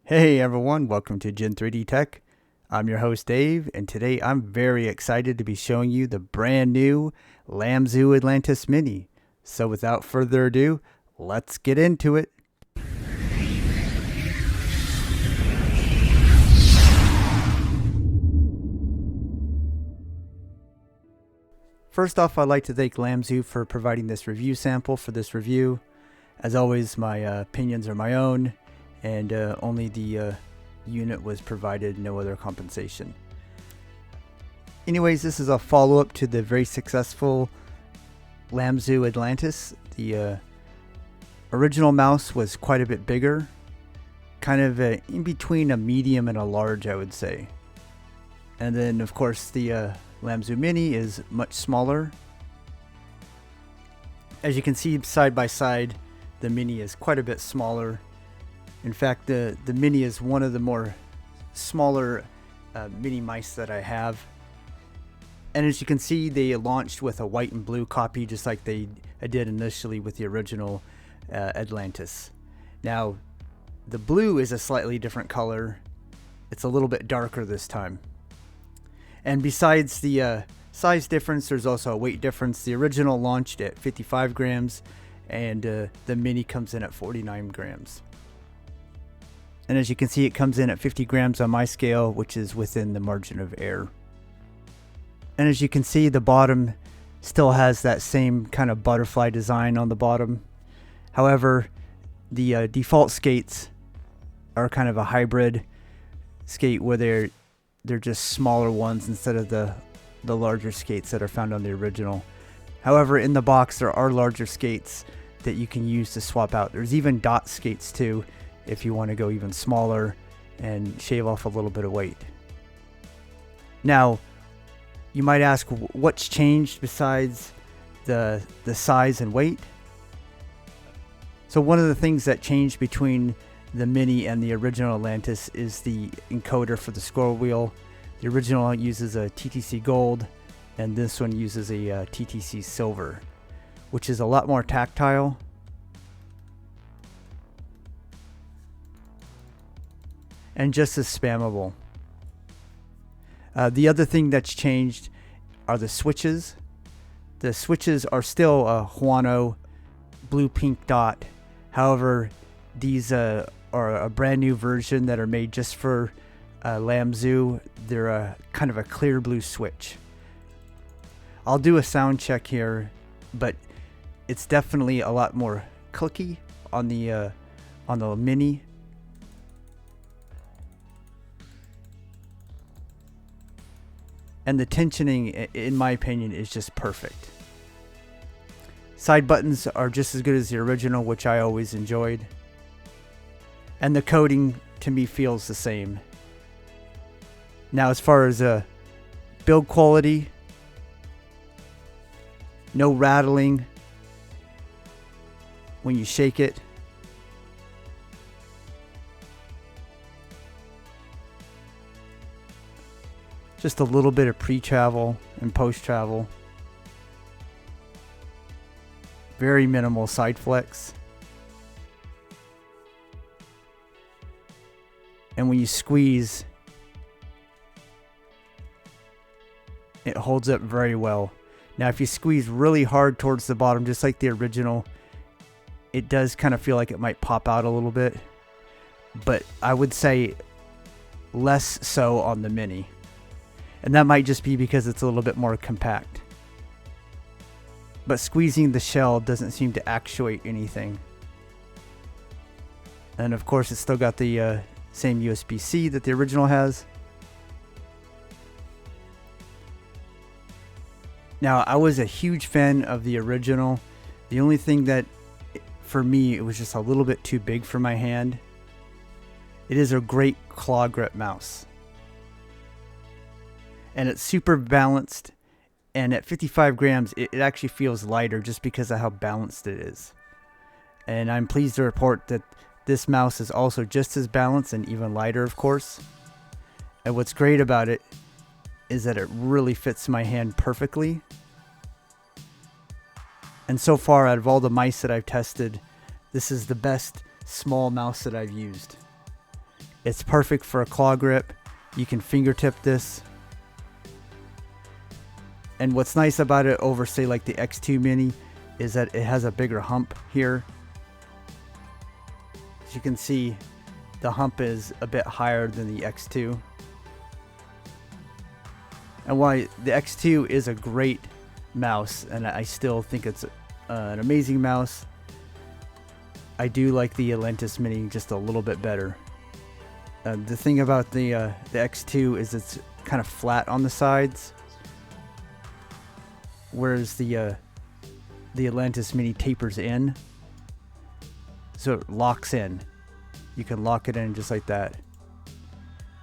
Hey everyone, welcome to Gen 3D Tech. I'm your host Dave, and today I'm very excited to be showing you the brand new Lamzu Atlantis Mini. So without further ado, let's get into it. First off, I'd like to thank Lamzu for providing this review sample for this review. As always, my opinions are my own, and only the unit was provided, no other compensation. Anyways, this is a follow-up to the very successful Lamzu Atlantis. The original mouse was quite a bit bigger, kind of in between a medium and a large, I would say. And then of course the Lamzu Mini is much smaller. As you can see side by side, the Mini is quite a bit smaller. In fact, the Mini is one of the more smaller mini mice that I have. And as you can see, they launched with a white and blue copy, just like I did initially with the original Atlantis. Now, the blue is a slightly different color. It's a little bit darker this time. And besides the size difference, there's also a weight difference. The original launched at 55 grams, and the Mini comes in at 49 grams. And as you can see, it comes in at 50 grams on my scale, which is within the margin of error. And as you can see, the bottom still has that same kind of butterfly design on the bottom. However, the default skates are kind of a hybrid skate where they're just smaller ones instead of the larger skates that are found on the original. However, in the box there are larger skates that you can use to swap out. There's even dot skates too, if you want to go even smaller and shave off a little bit of weight. Now, you might ask, what's changed besides the size and weight? So one of the things that changed between the Mini and the original Atlantis is the encoder for the scroll wheel. The original uses a TTC gold, and this one uses a TTC silver, which is a lot more tactile. And just as spammable. The other thing that's changed are the switches. The switches are still a Huano blue-pink dot. However, these are a brand new version that are made just for Lamzu. They're a kind of a clear blue switch. I'll do a sound check here, but it's definitely a lot more clicky on the Mini. And the tensioning, in my opinion, is just perfect. Side buttons are just as good as the original, which I always enjoyed. And the coating, to me, feels the same. Now, as far as build quality, no rattling when you shake it. Just a little bit of pre-travel and post-travel. Very minimal side flex. And when you squeeze, it holds up very well. Now, if you squeeze really hard towards the bottom, just like the original, it does kind of feel like it might pop out a little bit. But I would say less so on the Mini. And that might just be because it's a little bit more compact. But squeezing the shell doesn't seem to actuate anything. And of course, it's still got the same USB-C that the original has. Now, I was a huge fan of the original. The only thing that, for me, it was just a little bit too big for my hand. It is a great claw grip mouse. And it's super balanced, and at 55 grams it actually feels lighter just because of how balanced it is. And I'm pleased to report that this mouse is also just as balanced and even lighter, of course. And what's great about it is that it really fits my hand perfectly. And so far, out of all the mice that I've tested, this is the best small mouse that I've used. It's perfect for a claw grip. You can fingertip this. And what's nice about it over, say, like the X2 Mini is that it has a bigger hump here. As you can see, the hump is a bit higher than the X2. And while the X2 is a great mouse, and I still think it's an amazing mouse, I do like the Atlantis Mini just a little bit better. The thing about the X2 is it's kind of flat on the sides, whereas the Atlantis Mini tapers in, so it locks in. You can lock it in just like that.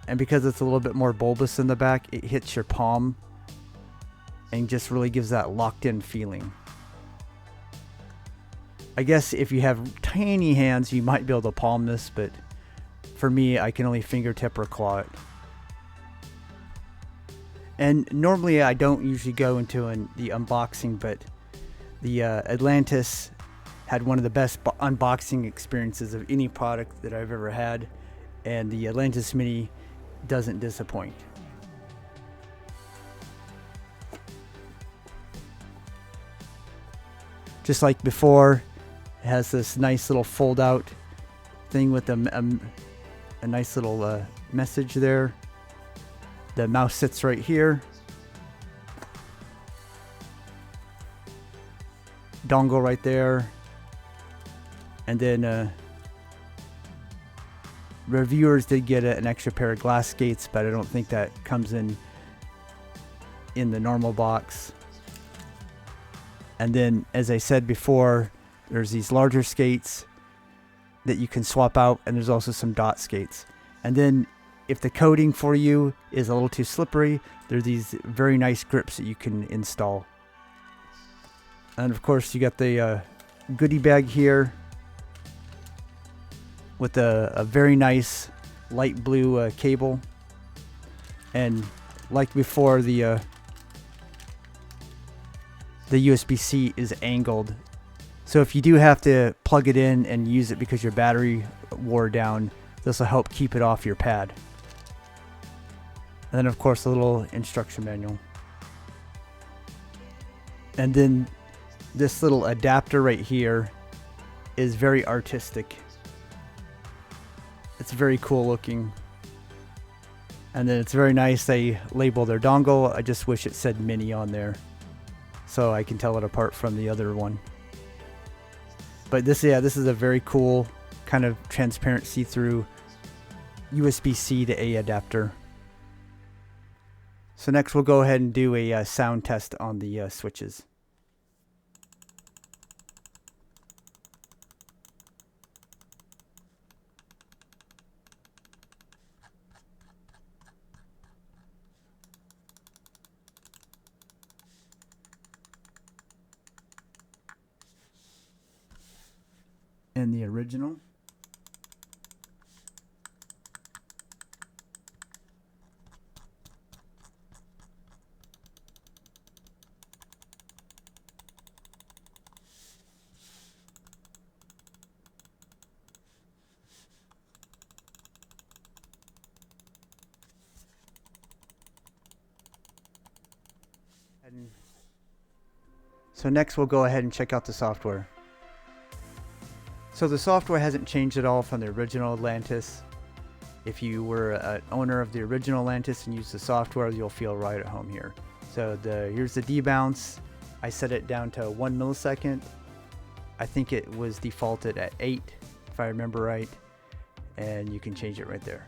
And because it's a little bit more bulbous in the back, it hits your palm and just really gives that locked in feeling. I guess if you have tiny hands, you might be able to palm this, but for me, I can only fingertip or claw it. And normally I don't usually go into the unboxing, but the Atlantis had one of the best unboxing experiences of any product that I've ever had, and the Atlantis Mini doesn't disappoint. Just like before, it has this nice little fold out thing with a nice little message there. The mouse sits right here. Dongle right there. And then reviewers did get an extra pair of glass skates, but I don't think that comes in the normal box. And then, as I said before, there's these larger skates that you can swap out, and there's also some dot skates. And then if the coating for you is a little too slippery, there's these very nice grips that you can install. And of course you got the goodie bag here with a very nice light blue cable. And like before, the USB-C is angled. So if you do have to plug it in and use it because your battery wore down, this will help keep it off your pad. And then of course a little instruction manual. And then this little adapter right here is very artistic. It's very cool looking. And then it's very nice they label their dongle. I just wish it said Mini on there so I can tell it apart from the other one. But this is a very cool kind of transparent see-through USB-C to A adapter. So next we'll go ahead and do a sound test on the switches. And the original. So next we'll go ahead and check out the software. So the software hasn't changed at all from the original Atlantis. If you were an owner of the original Atlantis and used the software, you'll feel right at home here. So here's the debounce. I set it down to 1 millisecond. I think it was defaulted at 8, if I remember right. And you can change it right there.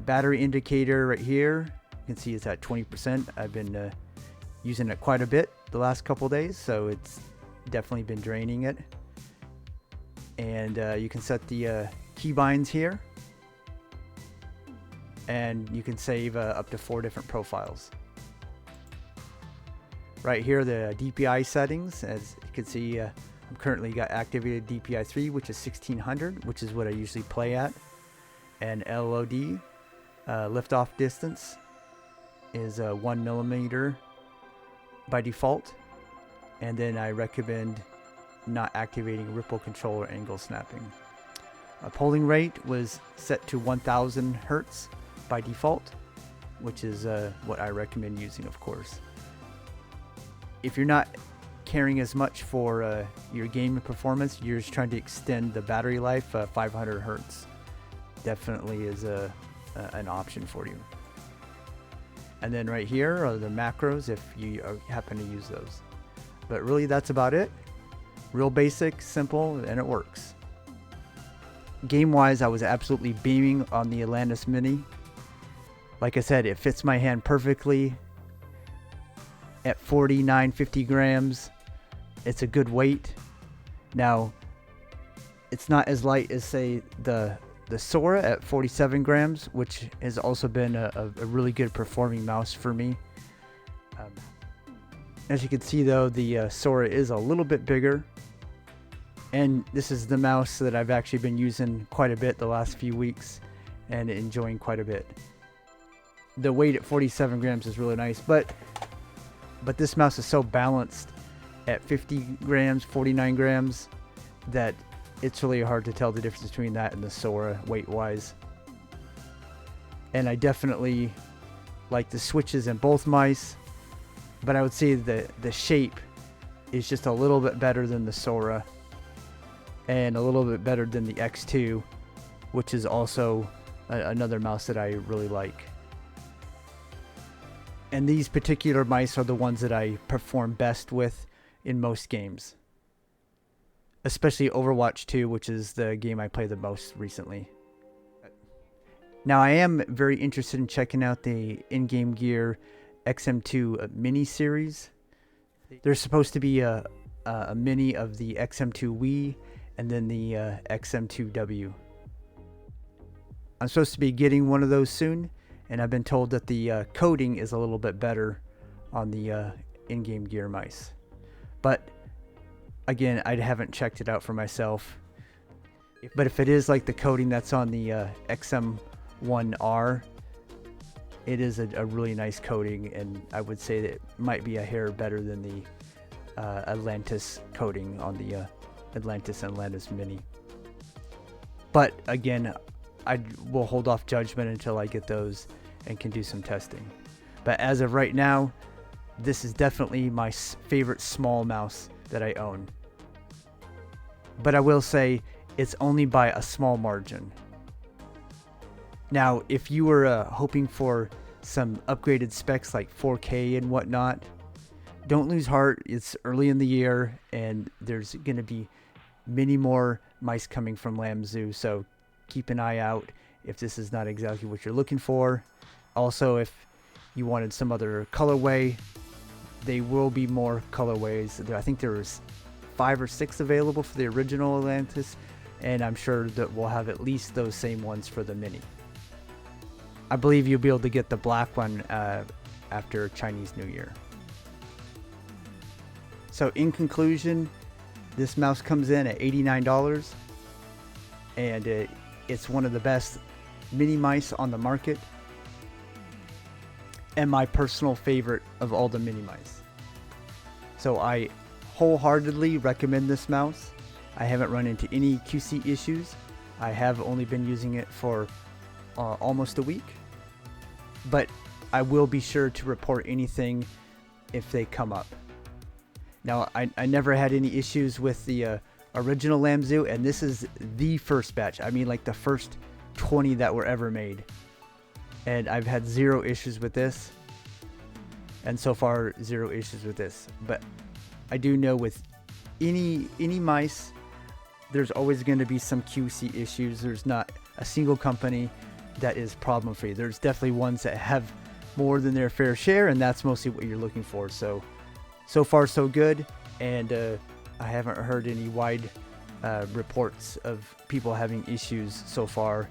Battery indicator right here. You can see it's at 20%. I've been using it quite a bit the last couple days, so it's definitely been draining it. And you can set the keybinds here, and you can save up to 4 different profiles. Right here, the DPI settings. As you can see, I'm currently got activated DPI 3, which is 1600, which is what I usually play at. And LOD, liftoff distance, is 1 millimeter by default. And then I recommend not activating ripple control or angle snapping. polling rate was set to 1000 hertz by default, which is what I recommend using, of course. If you're not caring as much for your game performance, you're just trying to extend the battery life, 500 hertz definitely is an option for you. And then right here are the macros if you happen to use those. But really that's about it. Real basic, simple, and it works. Game wise, I was absolutely beaming on the Atlantis Mini. Like I said, it fits my hand perfectly at 49-50 grams. It's a good weight. Now, it's not as light as, say, the Sora at 47 grams, which has also been a really good performing mouse for me. As you can see though, the Sora is a little bit bigger. And this is the mouse that I've actually been using quite a bit the last few weeks and enjoying quite a bit. The weight at 47 grams is really nice, but this mouse is so balanced at 50 grams, 49 grams, that it's really hard to tell the difference between that and the Sora weight-wise. And I definitely like the switches in both mice, but I would say the shape is just a little bit better than the Sora and a little bit better than the X2, which is also another mouse that I really like. And these particular mice are the ones that I perform best with in most games. Especially Overwatch 2, which is the game I play the most recently. Now I am very interested in checking out the in-game gear XM2 mini series. There's supposed to be a mini of the XM2 Wii and then the XM2W. I'm supposed to be getting one of those soon, and I've been told that the coding is a little bit better on the in-game gear mice. But again, I haven't checked it out for myself. But if it is like the coding that's on the XM1R, it is a really nice coding, and I would say that it might be a hair better than the Atlantis coding on the Atlantis and Atlantis Mini. But again, I will hold off judgment until I get those and can do some testing. But as of right now, this is definitely my favorite small mouse that I own. But I will say it's only by a small margin. Now, if you were hoping for some upgraded specs like 4K and whatnot, don't lose heart. It's early in the year, and there's going to be many more mice coming from Lamzu, so keep an eye out if this is not exactly what you're looking for. Also, if you wanted some other colorway, there will be more colorways. I think there's 5 or 6 available for the original Atlantis, and I'm sure that we'll have at least those same ones for the Mini. I believe you'll be able to get the black one after Chinese New Year. So in conclusion, this mouse comes in at $89, and it's one of the best mini mice on the market, and my personal favorite of all the mini mice. So I wholeheartedly recommend this mouse. I haven't run into any QC issues. I have only been using it for almost a week, but I will be sure to report anything if they come up. Now, I never had any issues with the original Lamzu, and this is the first batch. I mean, like the first 20 that were ever made. And I've had 0 issues with this. And so far, 0 issues with this. But I do know with any mice, there's always going to be some QC issues. There's not a single company that is problem free. There's definitely ones that have more than their fair share, and that's mostly what you're looking for. So far so good, and I haven't heard any wide reports of people having issues so far,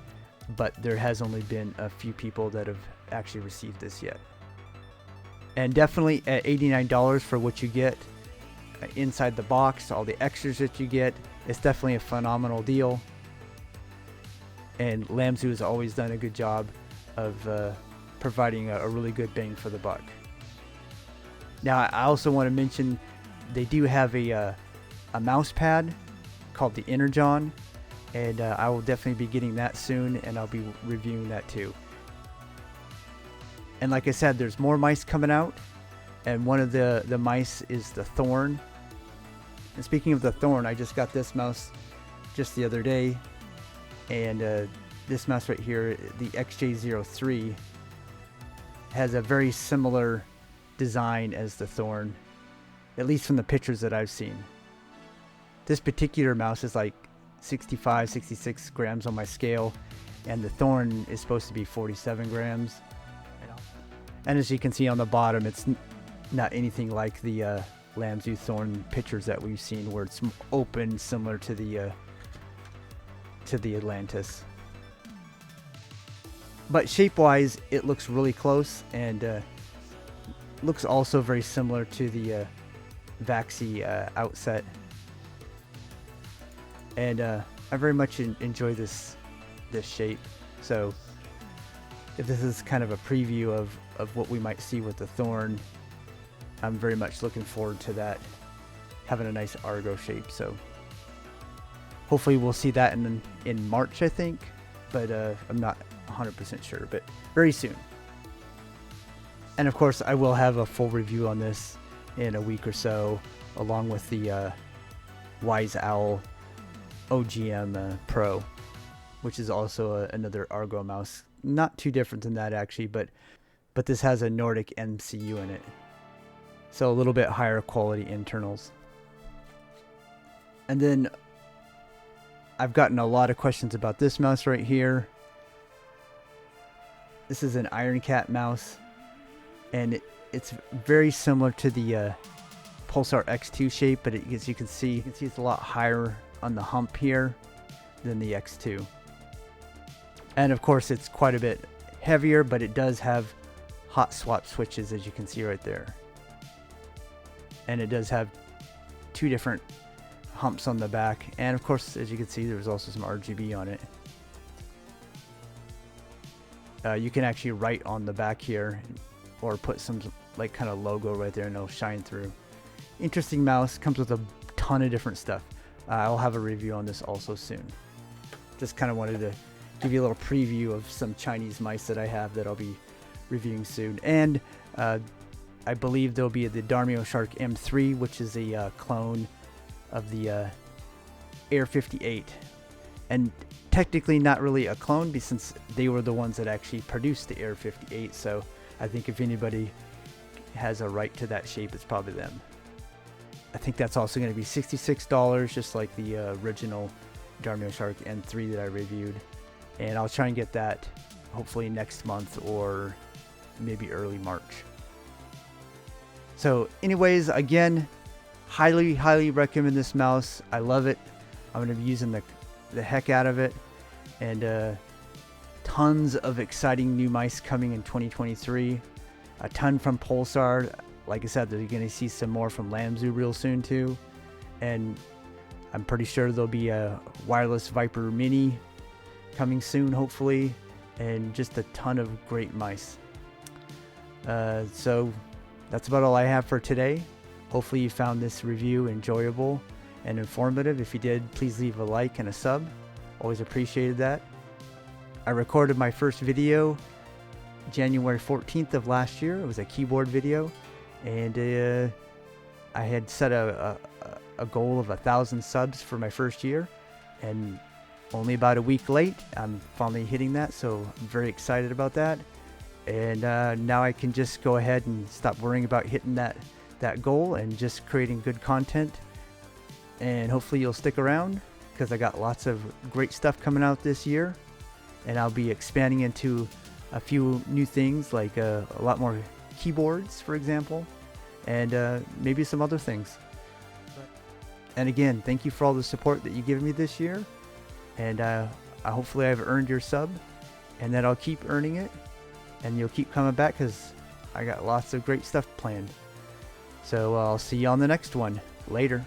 but there has only been a few people that have actually received this yet. And definitely at $89 for what you get inside the box, all the extras that you get, it's definitely a phenomenal deal. And Lamzu has always done a good job of providing a really good bang for the buck. Now, I also want to mention they do have a mouse pad called the Energon, and I will definitely be getting that soon, and I'll be reviewing that too. And like I said, there's more mice coming out, and one of the mice is the Thorn. And speaking of the Thorn, I just got this mouse just the other day, and this mouse right here, the XJ03, has a very similar design as the Thorn, at least from the pictures that I've seen. This particular mouse is like 65, 66 grams on my scale, and the Thorn is supposed to be 47 grams. And as you can see on the bottom, it's not anything like the Lamzu Thorn pictures that we've seen, where it's open, similar to the Atlantis. But shape-wise, it looks really close, and looks also very similar to the Vaxi outset. And I very much enjoy this shape. So if this is kind of a preview of what we might see with the Thorn, I'm very much looking forward to that, having a nice Argo shape. So hopefully we'll see that in March, I think, but I'm not 100% sure, but very soon. And of course, I will have a full review on this in a week or so, along with the Wise Owl OGM Pro, which is also another Argo mouse. Not too different than that actually, but this has a Nordic MCU in it, so a little bit higher quality internals. And then I've gotten a lot of questions about this mouse right here. This is an Iron Cat mouse, and it's very similar to the Pulsar X2 shape, but as you can see it's a lot higher on the hump here than the X2. And of course it's quite a bit heavier, but it does have hot swap switches, as you can see right there. And it does have two different humps on the back, and of course, as you can see, there's also some RGB on it. You can actually write on the back here, or put some like kind of logo right there, and it'll shine through. Interesting mouse, comes with a ton of different stuff. I'll have a review on this also soon. Just kind of wanted to give you a little preview of some Chinese mice that I have that I'll be reviewing soon. And I believe there'll be the Darmio Shark M3, which is a clone of the Air 58, and technically not really a clone, since they were the ones that actually produced the Air 58. So I think if anybody has a right to that shape, it's probably them. I think that's also going to be $66, just like the original Darmio Shark M3 that I reviewed. And I'll try and get that hopefully next month or maybe early March. So anyways, again, highly recommend this mouse. I love it. I'm going to be using the heck out of it. And tons of exciting new mice coming in 2023. A ton from Pulsar. Like I said, you're going to see some more from Lamzu real soon too. And I'm pretty sure there'll be a wireless Viper Mini coming soon, hopefully. And just a ton of great mice. So that's about all I have for today. Hopefully you found this review enjoyable and informative. If you did, please leave a like and a sub. Always appreciated that. I recorded my first video January 14th of last year. It was a keyboard video, and I had set a goal of 1,000 subs for my first year, and only about a week late, I'm finally hitting that, so I'm very excited about that. And now I can just go ahead and stop worrying about hitting that goal and just creating good content. And hopefully you'll stick around, because I got lots of great stuff coming out this year, and I'll be expanding into a few new things, like a lot more keyboards, for example, and maybe some other things. And again, thank you for all the support that you give me this year, and hopefully I've earned your sub, and that I'll keep earning it, and you'll keep coming back, because I got lots of great stuff planned. So I'll see you on the next one. Later.